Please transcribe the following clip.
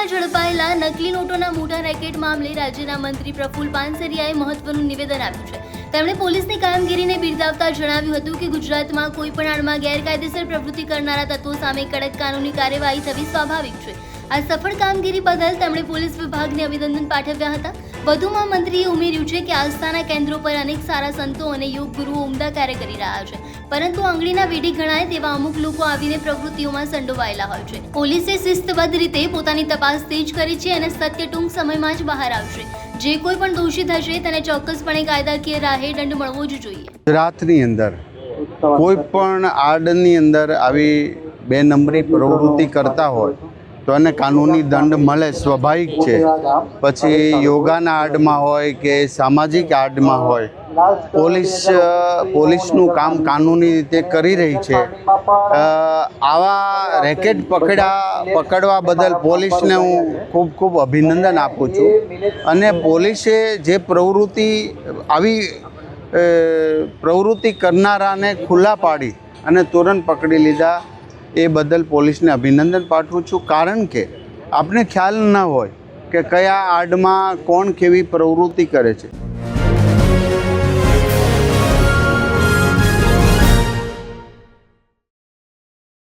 સુરતમાં ઝડપાયેલા નકલી નોટોના મોટા રેકેટ મામલે રાજ્યના મંત્રી પ્રફુલ પાનસરિયાએ મહત્વનું નિવેદન આપ્યું છે। તેમણે પોલીસની કામગીરીને બિરદાવતા જણાવ્યું હતું કે ગુજરાતમાં કોઈ પણ આડમાં ગેરકાયદેસર પ્રવૃત્તિ કરનારા તત્વો સામે કડક કાનૂની કાર્યવાહી થવી સ્વાભાવિક છે। આ સફળ કામગીરી બદલ તેમણે પોલીસ વિભાગને અભિનંદન પાઠવ્યા હતા। વધુમાં મંત્રીએ ઉમેર્યું છે કે આસ્થાના કેન્દ્રો પર અનેક સારા સંતો અને યોગ ગુરુઓ ઉમદા કાર્ય કરી રહ્યા છે, પરંતુ આંગળીના વેઢી ગણાય તેવા અમુક લોકો આવીને પ્રવૃત્તિઓમાં સંડોવાયેલા હોય છે। પોલીસે શિસ્તબદ્ધ રીતે પોતાની તપાસ તેજ કરી છે અને સત્ય ટૂંક સમયમાં જ બહાર આવશે। જે કોઈ પણ દોષિત હશે તેને ચોક્કસપણે કાયદાકીય રાહે દંડ મળવો જ જોઈએ। ગુજરાતની અંદર કોઈ પણ આડની અંદર આવી બે નંબરી પ્રવૃત્તિ કરતા હોય તો એને કાનૂની દંડ મળે, સ્વાભાવિક છે। પછી યોગાના આડમાં હોય કે સામાજિક આડમાં હોય, પોલીસનું કામ કાનૂની રીતે કરી રહી છે। આવા રેકેટ પકડવા બદલ પોલીસને હું ખૂબ ખૂબ અભિનંદન આપું છું અને પોલીસે જે આવી પ્રવૃત્તિ કરનારાને ખુલ્લા પાડી અને તુરંત પકડી લીધા એ બદલ પોલીસને અભિનંદન પાઠવું છું। કારણ કે આપને ખ્યાલ ન હોય કે કયા આડમાં કોણ કેવી પ્રવૃત્તિ કરે છે।